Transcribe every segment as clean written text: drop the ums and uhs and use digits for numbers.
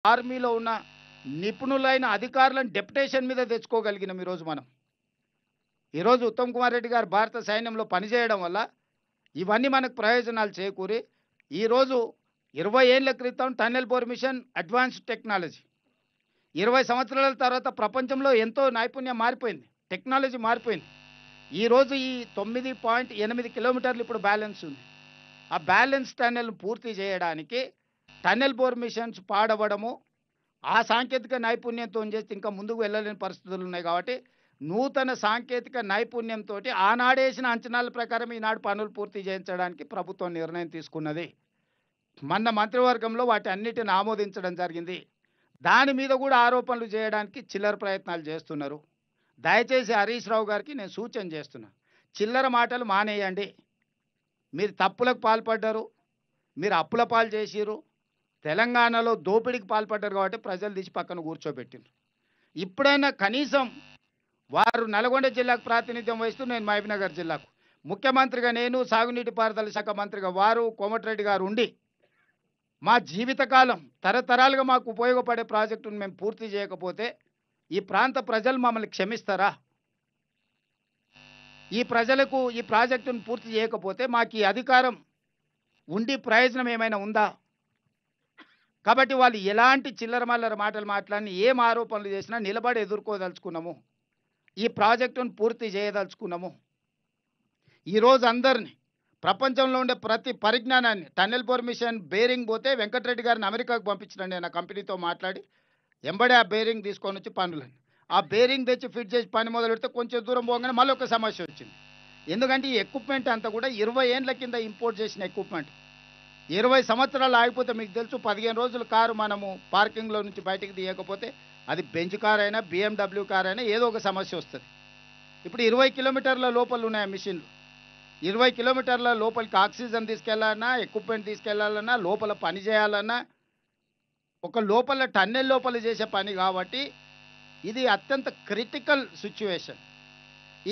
ఆర్మీలో ఉన్న నిపుణులైన అధికారులను డెప్యుటేషన్ మీద తెచ్చుకోగలిగినాం ఈరోజు మనం. ఈరోజు ఉత్తమ్ కుమార్ రెడ్డి గారు భారత సైన్యంలో పనిచేయడం వల్ల ఇవన్నీ మనకు ప్రయోజనాలు చేకూరి ఈరోజు 20 ఏళ్ల క్రితం tunnel bore machine advanced technology, 20 సంవత్సరాల తర్వాత ప్రపంచంలో ఎంతో నైపుణ్యం మారిపోయింది, టెక్నాలజీ మారిపోయింది. ఈరోజు ఈ 9.8 కిలోమీటర్లు ఇప్పుడు బ్యాలెన్స్ ఉంది. ఆ బ్యాలెన్స్ టన్నెల్ను పూర్తి చేయడానికి టన్నెల్ బోర్ మిషన్స్ పాడవడము, ఆ సాంకేతిక నైపుణ్యంతో చేస్తే ఇంకా ముందుకు వెళ్ళలేని పరిస్థితులు ఉన్నాయి. కాబట్టి నూతన సాంకేతిక నైపుణ్యంతో ఆనాడేసిన అంచనాల ప్రకారం ఈనాడు పనులు పూర్తి చేయించడానికి ప్రభుత్వం నిర్ణయం తీసుకున్నది. మొన్న మంత్రివర్గంలో వాటి అన్నిటిని ఆమోదించడం జరిగింది. దాని మీద కూడా ఆరోపణలు చేయడానికి చిల్లర ప్రయత్నాలు చేస్తున్నారు. దయచేసి హరీష్ రావు గారికి నేను సూచన చేస్తున్నా, చిల్లర మాటలు మానేయండి. మీరు తప్పులకు పాల్పడ్డారు, మీరు అప్పుల పాలు చేసిరు, తెలంగాణలో దోపిడీకి పాల్పడ్డారు కాబట్టి ప్రజలు తీసి పక్కన కూర్చోబెట్టిండ్రు. ఇప్పుడైనా కనీసం వారు నల్గొండ జిల్లాకు ప్రాతినిధ్యం వహిస్తూ నేను మహబూబ్నగర్ జిల్లాకు ముఖ్యమంత్రిగా నేను, సాగునీటి పారుదల శాఖ మంత్రిగా వారు, కోమటిరెడ్డి గారు ఉండి మా జీవితకాలం తరతరాలుగా మాకు ఉపయోగపడే ప్రాజెక్టును మేము పూర్తి చేయకపోతే ఈ ప్రాంత ప్రజలు మమ్మల్ని క్షమిస్తారా? ఈ ప్రజలకు ఈ ప్రాజెక్టును పూర్తి చేయకపోతే మాకు ఈ అధికారం ఉండి ప్రయోజనం ఏమైనా ఉందా? కాబట్టి వాళ్ళు ఎలాంటి చిల్లర మల్లర మాటలు మాట్లాడిని, ఏం ఆరోపణలు చేసినా నిలబడి ఎదుర్కోదలుచుకున్నాము. ఈ ప్రాజెక్టును పూర్తి చేయదలుచుకున్నాము. ఈరోజు అందరినీ ప్రపంచంలో ఉండే ప్రతి పరిజ్ఞానాన్ని, టన్నెల్ బోర్ మిషన్ బేరింగ్ పోతే వెంకటరెడ్డి గారిని అమెరికాకు పంపించినండి నా కంపెనీతో మాట్లాడి, ఎంబడే ఆ బేరింగ్ తీసుకొని వచ్చి పనులని ఆ బేరింగ్ తెచ్చి ఫిట్ చేసి పని మొదలు పెడితే కొంచెం దూరం పోగానే మళ్ళీ ఒక సమస్య వచ్చింది. ఎందుకంటే ఈ ఎక్విప్మెంట్ అంతా కూడా 20 ఏండ్ల కింద ఇంపోర్ట్ చేసిన ఎక్విప్మెంట్. 20 సంవత్సరాలు ఆగిపోతే మీకు తెలుసు, 15 రోజుల కారు మనము పార్కింగ్లో నుంచి బయటికి తీయకపోతే అది బెంచ్ కార్ అయినా BMW కార్ అయినా ఏదో ఒక సమస్య వస్తుంది. ఇప్పుడు 20 కిలోమీటర్ల లోపల ఉన్నాయి మిషన్లు. 20 కిలోమీటర్ల లోపలికి ఆక్సిజన్ తీసుకెళ్లాలన్నా, ఎక్విప్మెంట్ తీసుకెళ్లాలన్నా, లోపల పని చేయాలన్నా ఒక లోపల టన్నెల్ లోపల చేసే పని. కాబట్టి ఇది అత్యంత క్రిటికల్ సిచ్యువేషన్.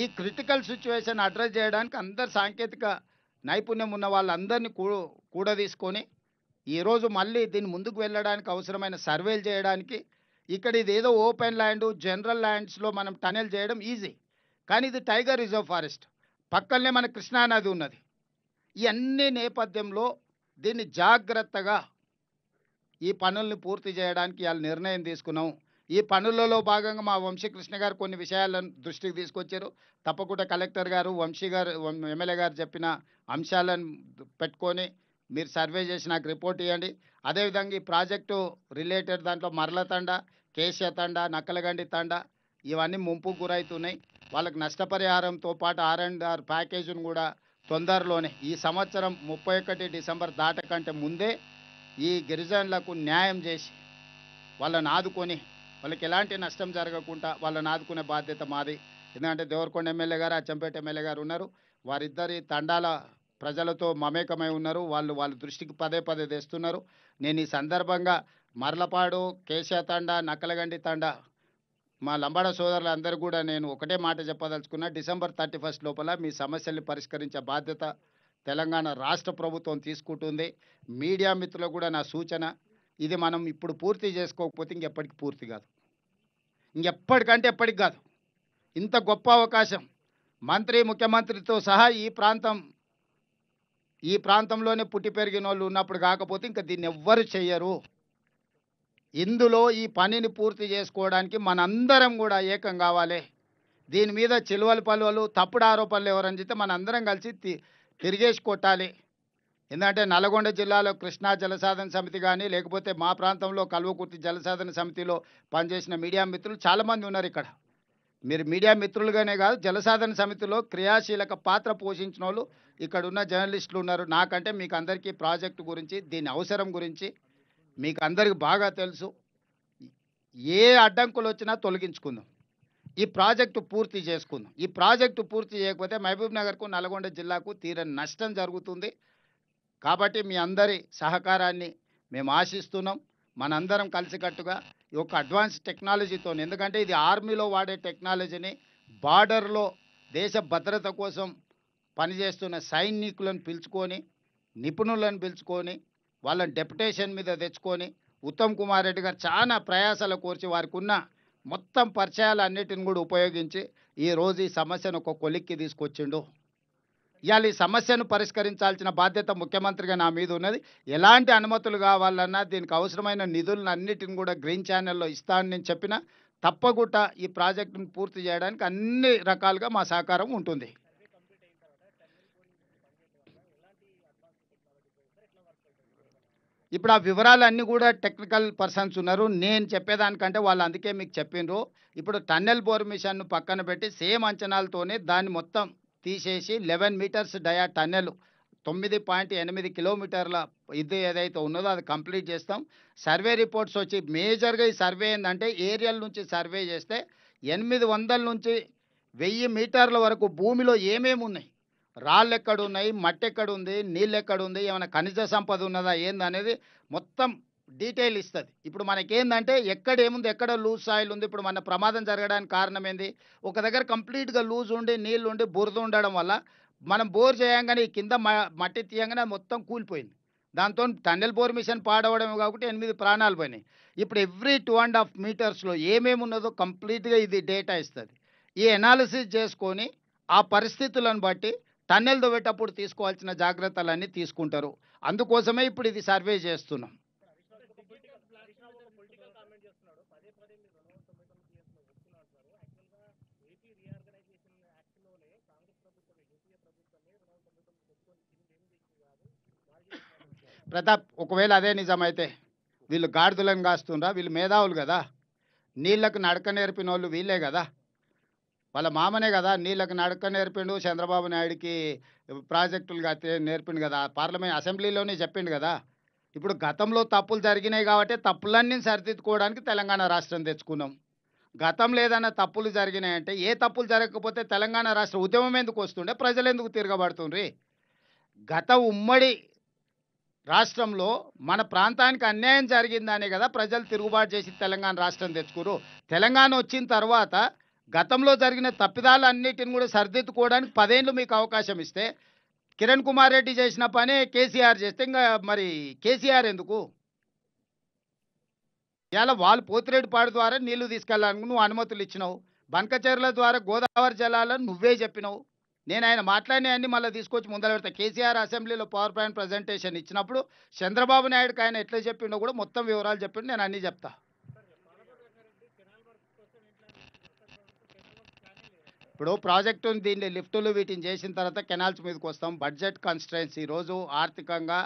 ఈ క్రిటికల్ సిచ్యువేషన్ అడ్రస్ చేయడానికి అందరు సాంకేతిక నైపుణ్యం ఉన్న వాళ్ళందరినీ కూడా తీసుకొని ఈరోజు మళ్ళీ దీన్ని ముందుకు వెళ్ళడానికి అవసరమైన సర్వేలు చేయడానికి, ఇక్కడ ఇది ఏదో ఓపెన్ ల్యాండ్ జనరల్ ల్యాండ్స్లో మనం టనెల్ చేయడం ఈజీ, కానీ ఇది టైగర్ రిజర్వ్ ఫారెస్ట్, పక్కనే మన కృష్ణానది ఉన్నది. ఈ అన్ని నేపథ్యంలో దీన్ని జాగ్రత్తగా ఈ పనుల్ని పూర్తి చేయడానికి ఇవాళ నిర్ణయం తీసుకున్నాం. ఈ పనులలో భాగంగా మా వంశీకృష్ణ గారు కొన్ని విషయాలను దృష్టికి తీసుకొచ్చారు. తప్పకుండా కలెక్టర్ గారు, వంశీ గారు, ఎమ్మెల్యే గారు చెప్పిన అంశాలను పెట్టుకొని మీరు సర్వే చేసి నాకు రిపోర్ట్ ఇవ్వండి. అదేవిధంగా ఈ ప్రాజెక్టు రిలేటెడ్ దాంట్లో మరల తండ, కేశ తండ, నక్కలగండి తండ ఇవన్నీ ముంపుకు గురవుతున్నాయి. వాళ్ళకి నష్టపరిహారంతో పాటు R&R ప్యాకేజీని కూడా తొందరలోనే ఈ సంవత్సరం 31 డిసెంబర్ దాటకంటే ముందే ఈ గిరిజనులకు న్యాయం చేసి వాళ్ళని ఆదుకొని వాళ్ళకి ఎలాంటి నష్టం జరగకుండా వాళ్ళని ఆదుకునే బాధ్యత మాది. ఎందుకంటే దేవరకొండ ఎమ్మెల్యే గారు, అచ్చంపేట ఎమ్మెల్యే గారు ఉన్నారు. వారిద్దరి తండాల ప్రజలతో మమేకమై ఉన్నారు. వాళ్ళ దృష్టికి పదే పదే తెస్తున్నారు. నేను ఈ సందర్భంగా మర్లపాడు, కేశ తండ, నక్కలగండి తండ మా లంబాడ సోదరులందరూ కూడా నేను ఒకటే మాట చెప్పదలుచుకున్నా, డిసెంబర్ 31 లోపల మీ సమస్యల్ని పరిష్కరించే బాధ్యత తెలంగాణ రాష్ట్ర ప్రభుత్వం తీసుకుంటుంది. మీడియా మిత్రులకు కూడా నా సూచన, ఇది మనం ఇప్పుడు పూర్తి చేసుకోకపోతే ఇంకెప్పటికి పూర్తి కాదు, ఇంకెప్పటికంటే ఎప్పటికి కాదు. ఇంత గొప్ప అవకాశం మంత్రి, ముఖ్యమంత్రితో సహా ఈ ప్రాంతంలోనే పుట్టి పెరిగిన వాళ్ళు ఉన్నప్పుడు కాకపోతే ఇంకా దీన్ని ఎవ్వరు చెయ్యరు. ఇందులో ఈ పనిని పూర్తి చేసుకోవడానికి మనందరం కూడా ఏకం కావాలి. దీని మీద చిలువలు పలువలు తప్పుడు ఆరోపణలు ఎవరని చెప్తే మనందరం కలిసి తిరిగేసి కొట్టాలి. ఎందుకంటే నల్గొండ జిల్లాలో కృష్ణా జలసాధన సమితి కానీ, లేకపోతే మా ప్రాంతంలో కల్వకుర్తి జలసాధన సమితిలో పనిచేసిన మీడియా మిత్రులు చాలామంది ఉన్నారు. ఇక్కడ మీరు మీడియా మిత్రులుగానే కాదు, జలసాధన సమితిలో క్రియాశీలక పాత్ర పోషించిన వాళ్ళు ఇక్కడ ఉన్న జర్నలిస్టులు ఉన్నారు. నాకంటే మీకు అందరికీ ప్రాజెక్టు గురించి, దీని అవసరం గురించి మీకు అందరికి బాగా తెలుసు. ఏ అడ్డంకులు వచ్చినా తొలగించుకుందాం, ఈ ప్రాజెక్టు పూర్తి చేసుకుందాం. ఈ ప్రాజెక్టు పూర్తి చేయకపోతే మహబూబ్నగర్కు, నల్గొండ జిల్లాకు తీరని నష్టం జరుగుతుంది. కాబట్టి మీ అందరి సహకారాన్ని మేము ఆశిస్తున్నాం. మనందరం కలిసికట్టుగా ఈ యొక్క అడ్వాన్స్ టెక్నాలజీతో, ఎందుకంటే ఇది ఆర్మీలో వాడే టెక్నాలజీని బార్డర్లో దేశ భద్రత కోసం పనిచేస్తున్న సైనికులను పిలుచుకొని, నిపుణులను పిలుచుకొని, వాళ్ళని డెప్యుటేషన్ మీద తెచ్చుకొని ఉత్తమ్ కుమార్ రెడ్డి గారు చాలా ప్రయాసాలు కోర్చి వారికి ఉన్న మొత్తం పరిచయాలన్నిటిని కూడా ఉపయోగించి ఈరోజు ఈ సమస్యను ఒక కొలిక్కి తీసుకొచ్చిండు. ఇవాళ ఈ సమస్యను పరిష్కరించాల్సిన బాధ్యత ముఖ్యమంత్రిగా నా మీద ఉన్నది. ఎలాంటి అనుమతులు కావాలన్నా దీనికి అవసరమైన నిధులను అన్నిటిని కూడా గ్రీన్ ఛానల్లో ఇస్తానని నేను చెప్పిన తప్పకుండా ఈ ప్రాజెక్టును పూర్తి చేయడానికి అన్ని రకాలుగా మా సహకారం ఉంటుంది. ఇప్పుడు ఆ వివరాలన్నీ కూడా టెక్నికల్ పర్సన్స్ ఉన్నారు. నేను చెప్పేదానికంటే వాళ్ళు అందుకే మీకు చెప్పిండ్రు. ఇప్పుడు టన్నెల్ బోర్ మిషన్ను పక్కన పెట్టి సేమ్ అంచనాలతోనే దాన్ని మొత్తం తీసేసి 11 మీటర్స్ డయా టన్నెల్ 9.8 కిలోమీటర్ల ఇది ఏదైతే ఉన్నదో అది కంప్లీట్ చేస్తాం. సర్వే రిపోర్ట్స్ వచ్చి మేజర్గా ఈ సర్వే ఏంటంటే ఏరియల్ నుంచి సర్వే చేస్తే 800 నుంచి 1000 మీటర్ల వరకు భూమిలో ఏమేమి ఉన్నాయి, రాళ్ళు ఎక్కడున్నాయి, మట్టి ఎక్కడుంది, నీళ్ళు ఎక్కడుంది, ఏమైనా ఖనిజ సంపద ఉన్నదా ఏందనేది మొత్తం డీటెయిల్ ఇస్తుంది. ఇప్పుడు మనకేందంటే ఎక్కడ ఏముంది, ఎక్కడ లూజ్ సాయిల్ ఉంది. ఇప్పుడు మన ప్రమాదం జరగడానికి కారణం ఏంది, ఒక దగ్గర కంప్లీట్గా లూజ్ ఉండి నీళ్ళు ఉండి బురద ఉండడం వల్ల మనం బోర్ చేయంగానే ఈ కింద మట్టి తీయంగానే అది మొత్తం కూలిపోయింది. దాంతో టన్నెల్ బోర్ మిషన్ పాడవడమే కాబట్టి 8 ప్రాణాలు పోయినాయి. ఇప్పుడు ఎవ్రీ 2.5 మీటర్స్లో ఏమేమి ఉన్నదో కంప్లీట్గా ఇది డేటా ఇస్తుంది. ఈ ఎనాలిసిస్ చేసుకొని ఆ పరిస్థితులను బట్టి టన్నెల్ దవ్వేటప్పుడు తీసుకోవాల్సిన జాగ్రత్తలన్నీ తీసుకుంటారు. అందుకోసమే ఇప్పుడు ఇది సర్వే చేస్తున్నాం. ప్రతాప్, ఒకవేళ అదే నిజమైతే వీళ్ళు గాడిదలను కాస్తుండ్రా? వీళ్ళు మేధావులు కదా, నీళ్లకు నడక నేర్పిన వాళ్ళు వీళ్ళే కదా. వాళ్ళ మామనే కదా నీళ్ళకి నడక నేర్పిండు, చంద్రబాబు నాయుడికి ప్రాజెక్టులు నేర్పిండు కదా, పార్లమెంట్ అసెంబ్లీలోనే చెప్పిండు కదా. ఇప్పుడు గతంలో తప్పులు జరిగినాయి కాబట్టి తప్పులన్నీ సరిదిద్దుకోవడానికి తెలంగాణ రాష్ట్రం తెచ్చుకున్నాం. గతంలో ఏదైనా తప్పులు జరిగినాయంటే ఏ తప్పులు జరగకపోతే తెలంగాణ రాష్ట్ర ఉద్యమం ఎందుకు వస్తుండే, ప్రజలు ఎందుకు తిరగబడుతుండ్రి? గత ఉమ్మడి రాష్ట్రంలో మన ప్రాంతానికి అన్యాయం జరిగిందనే కదా ప్రజలు తిరుగుబాటు చేసి తెలంగాణ రాష్ట్రం తెచ్చుకురు. తెలంగాణ వచ్చిన తర్వాత గతంలో జరిగిన తప్పిదాలన్నిటిని కూడా సరిదిద్దుకోవడానికి 10 ఏళ్ళు మీకు అవకాశం ఇస్తే కిరణ్ కుమార్ రెడ్డి చేసిన పనే కేసీఆర్ చేస్తే ఇంకా మరి కేసీఆర్ ఎందుకు? ఇలా వాళ్ళు పోతిరెడ్డిపాడు ద్వారా నీళ్లు తీసుకెళ్ళాలని నువ్వు అనుమతులు ఇచ్చినావు, బంకచెర్ల ద్వారా గోదావరి జలాలను నువ్వే చెప్పినావు. నేను ఆయన మాట్లాడినవన్నీ మళ్ళీ తీసుకొచ్చి ముందర పెడతా. కేసీఆర్ అసెంబ్లీలో పవర్ పాయింట్ ప్రజెంటేషన్ ఇచ్చినప్పుడు చంద్రబాబు నాయుడుకి ఆయన ఎట్లా చెప్పిండో కూడా మొత్తం వివరాలు చెప్పిండు. నేను అన్నీ చెప్తా. ఇప్పుడు ప్రాజెక్టుని దీన్ని లిఫ్టులు వీటిని చేసిన తర్వాత కెనాల్స్ మీదకి వస్తాం. బడ్జెట్ కన్స్ట్రైన్స్ ఈరోజు ఆర్థికంగా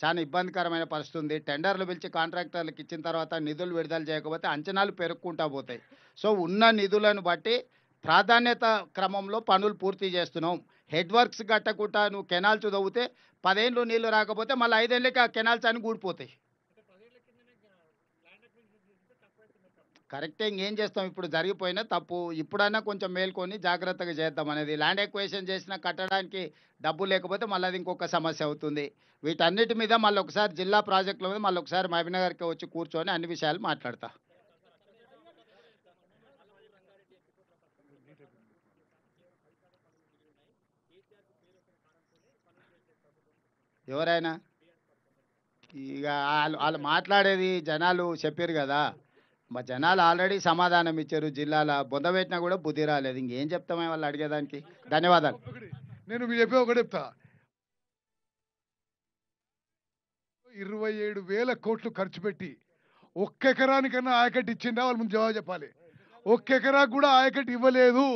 చాలా ఇబ్బందికరమైన పరిస్థితి ఉంది. టెండర్లు పిలిచి కాంట్రాక్టర్లకు ఇచ్చిన తర్వాత నిధులు విడుదల చేయకపోతే అంచనాలు పెరుగుకుంటా పోతాయి. సో ఉన్న నిధులను బట్టి ప్రాధాన్యత క్రమంలో పనులు పూర్తి చేస్తున్నాం. హెడ్ వర్క్స్ కట్టకుండా నువ్వు కెనాల్స్ తవ్వితే 10 ఏళ్ళు నీళ్లు రాకపోతే మళ్ళీ 5 ఏళ్ళకి ఆ కెనాల్స్ అన్ని కూడిపోతాయి. కరెక్టే, ఇంకేం చేస్తాం, ఇప్పుడు జరిగిపోయినా తప్పు. ఇప్పుడన్నా కొంచెం మేల్కొని జాగ్రత్తగా చేద్దాం అనేది. ల్యాండ్ ఎక్వేషన్ చేసినా కట్టడానికి డబ్బు లేకపోతే మళ్ళీ అది ఇంకొక సమస్య అవుతుంది. వీటన్నిటి మీద మళ్ళీ ఒకసారి జిల్లా ప్రాజెక్టుల మీద మళ్ళీ ఒకసారి మహబూబ్నగర్కి వచ్చి కూర్చొని అన్ని విషయాలు మాట్లాడతా. ఎవరైనా ఇక వాళ్ళు మాట్లాడేది జనాలు చెప్పారు కదా, మా జనాలు ఆల్రెడీ సమాధానం ఇచ్చారు. జిల్లాలో బొంద పెట్టినా కూడా బుద్ధి రాలేదు. ఇంకేం చెప్తామే వాళ్ళు అడిగేదానికి. ధన్యవాదాలు. నేను మీరు చెప్పే ఒకటి చెప్తా. 27,000 కోట్లు ఖర్చు పెట్టి ఒక్క ఎకరానికన్నా ఆయకట్టు ఇచ్చిందా? వాళ్ళు ముందు జవాబు చెప్పాలి. ఒక్క ఎకరాకు కూడా ఆయకట్టు ఇవ్వలేదు.